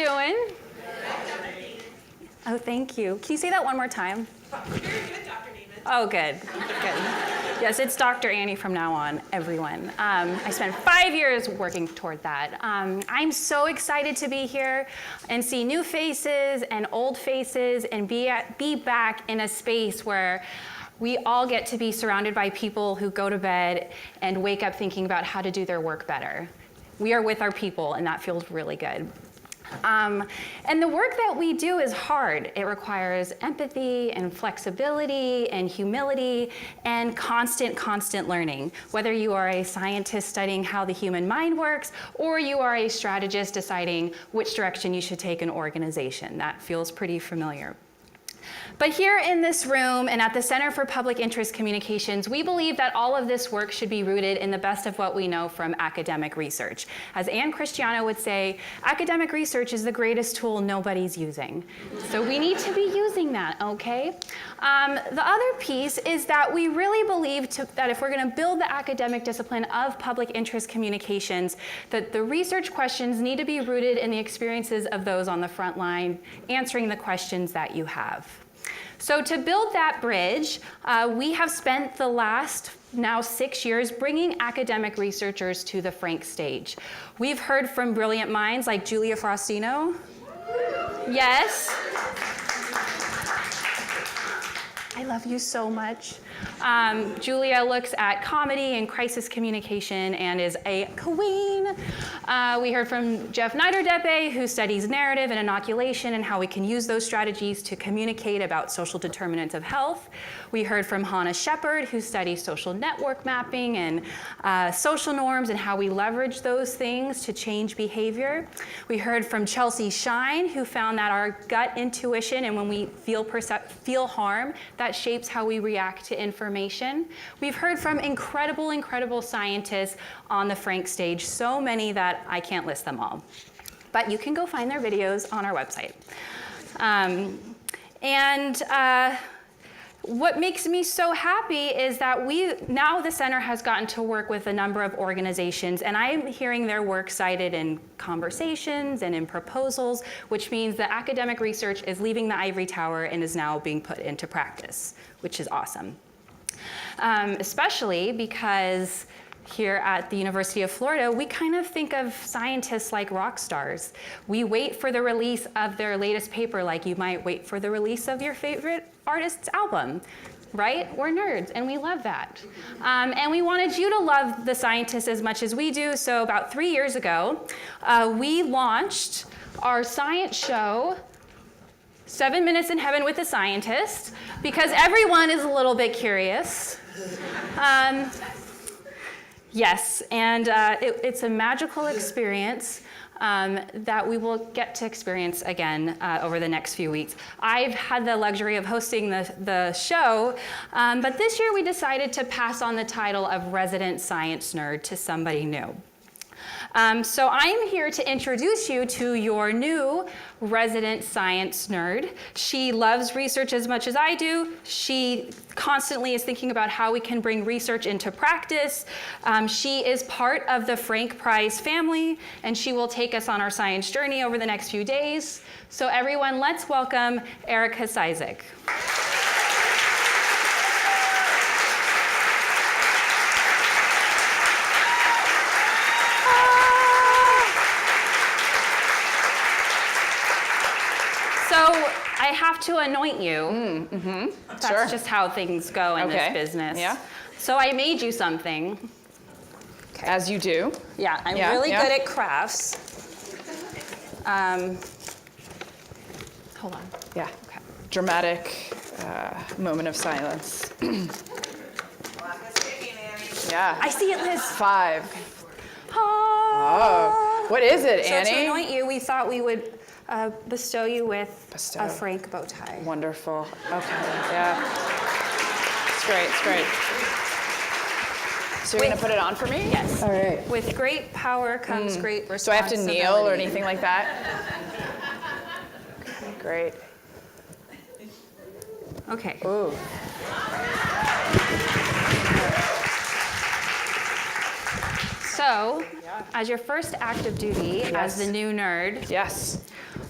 doing? Oh, thank you. Can you say that one more time? Very good, Dr. Niemand. Oh, good. Yes, it's Dr. Annie from now on, everyone. I spent 5 years working toward that. I'm so excited to be here and see new faces and old faces and be back in a space where we all get to be surrounded by people who go to bed and wake up thinking about how to do their work better. We are with our people, and that feels really good. And the work that we do is hard. It requires empathy and flexibility and humility and constant learning. Whether you are a scientist studying how the human mind works, or you are a strategist deciding which direction you should take an organization. That feels pretty familiar. But here in this room and at the Center for Public Interest Communications, we believe that all of this work should be rooted in the best of what we know from academic research. As Anne Christiana would say, academic research is the greatest tool nobody's using. So we need to be using that, okay? The other piece is that we really believe that if we're going to build the academic discipline of public interest communications, that the research questions need to be rooted in the experiences of those on the front line, answering the questions that you have. So to build that bridge, we have spent the last now 6 years bringing academic researchers to the Frank stage. We've heard from brilliant minds like Julia Frostino. Yes. I love you so much. Julia looks at comedy and crisis communication and is a queen. We heard from Jeff Niederdeppe, who studies narrative and inoculation and how we can use those strategies to communicate about social determinants of health. We heard from Hannah Shepard, who studies social network mapping and social norms and how we leverage those things to change behavior. We heard from Chelsea Shine, who found that our gut intuition and when we feel harm, that shapes how we react to information. We've heard from incredible scientists on the Frank stage, so many that I can't list them all. But you can go find their videos on our website. What makes me so happy is that now the center has gotten to work with a number of organizations, and I'm hearing their work cited in conversations and in proposals, which means that academic research is leaving the ivory tower and is now being put into practice, which is awesome. Especially because here at the University of Florida, we kind of think of scientists like rock stars. We wait for the release of their latest paper like you might wait for the release of your favorite artist's album, right? We're nerds, and we love that. And we wanted you to love the scientists as much as we do, so about 3 years ago, we launched our science show, 7 Minutes in Heaven with a Scientist, because everyone is a little bit curious. Yes, and it's a magical experience that we will get to experience again over the next few weeks. I've had the luxury of hosting the show, but this year we decided to pass on the title of Resident Science Nerd to somebody new. So I'm here to introduce you to your new resident science nerd. She loves research as much as I do. She constantly is thinking about how we can bring research into practice. She is part of the Frank Prize family, and she will take us on our science journey over the next few days. So everyone, let's welcome Erica Ciszek. So I have to anoint you. That's sure. just how things go in this business. Yeah. So I made you something. Okay. As you do. Yeah, I'm really good at crafts. Hold on. Yeah. Okay. Dramatic moment of silence. Yeah. I see it, Liz. 5. Oh. What is it, Annie? So to anoint you, we thought we would bestow you with a Frank bow tie. Wonderful. Okay. Yeah. It's great. It's great. So you're going to put it on for me? Yes. All right. With great power comes great responsibility. Do I have to kneel or anything like that? Okay, great. Okay. Ooh. So, as your first active duty as the new nerd, Yes.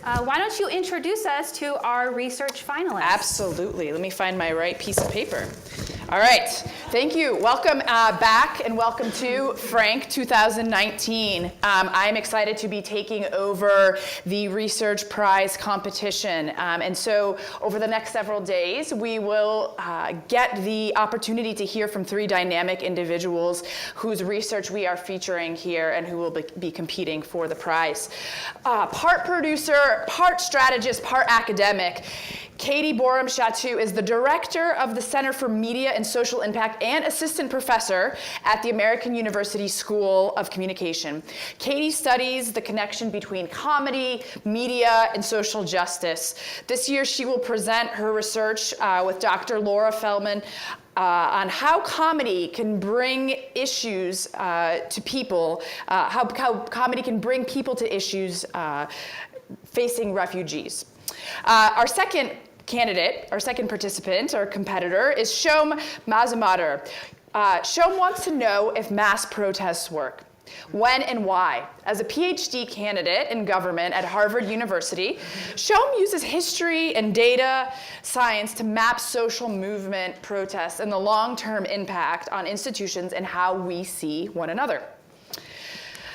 why don't you introduce us to our research finalists? Absolutely. Let me find my right piece of paper. All right. Thank you. Welcome back and welcome to Frank 2019. I'm excited to be taking over the Research Prize competition. And so over the next several days, we will get the opportunity to hear from 3 dynamic individuals whose research we are featuring here and who will be competing for the prize. Part producer, part strategist, part academic. Katie Borum-Chatou is the director of the Center for Media and Social Impact and assistant professor at the American University School of Communication. Katie studies the connection between comedy, media, and social justice. This year, she will present her research with Dr. Laura Feldman on how comedy can bring issues to people, how comedy can bring people to issues facing refugees. Our second candidate, our second participant, or competitor, is Shom Mazumadar. Shom wants to know if mass protests work. When and why? As a PhD candidate in government at Harvard University, Shom uses history and data science to map social movement protests and the long-term impact on institutions and how we see one another.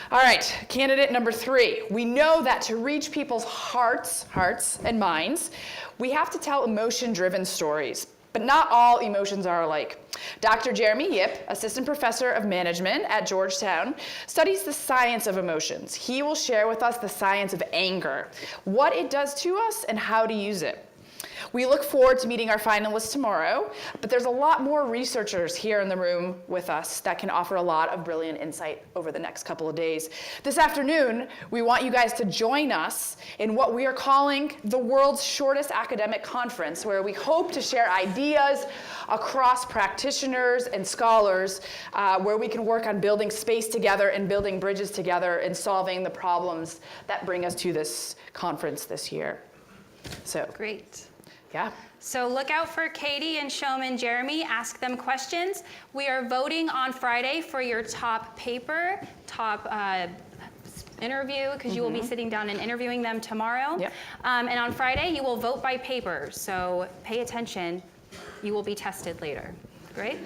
All right, candidate number 3. We know that to reach people's hearts and minds, we have to tell emotion-driven stories. But not all emotions are alike. Dr. Jeremy Yip, assistant professor of management at Georgetown, studies the science of emotions. He will share with us the science of anger, what it does to us, and how to use it. We look forward to meeting our finalists tomorrow, but there's a lot more researchers here in the room with us that can offer a lot of brilliant insight over the next couple of days. This afternoon, we want you guys to join us in what we are calling the world's shortest academic conference, where we hope to share ideas across practitioners and scholars, where we can work on building space together and building bridges together and solving the problems that bring us to this conference this year. So, Great. yeah. So look out for Katie and Shom and Jeremy. Ask them questions. We are voting on Friday for your top paper, top interview, because you will be sitting down and interviewing them tomorrow. Yep. And on Friday, you will vote by paper. So pay attention. You will be tested later. Great?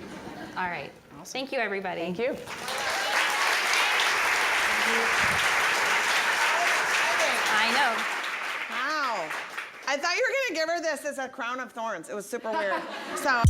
All right. Awesome. Thank you, everybody. Thank you. I know. Wow. I thought you were going to give her this as a crown of thorns. It was super weird. So.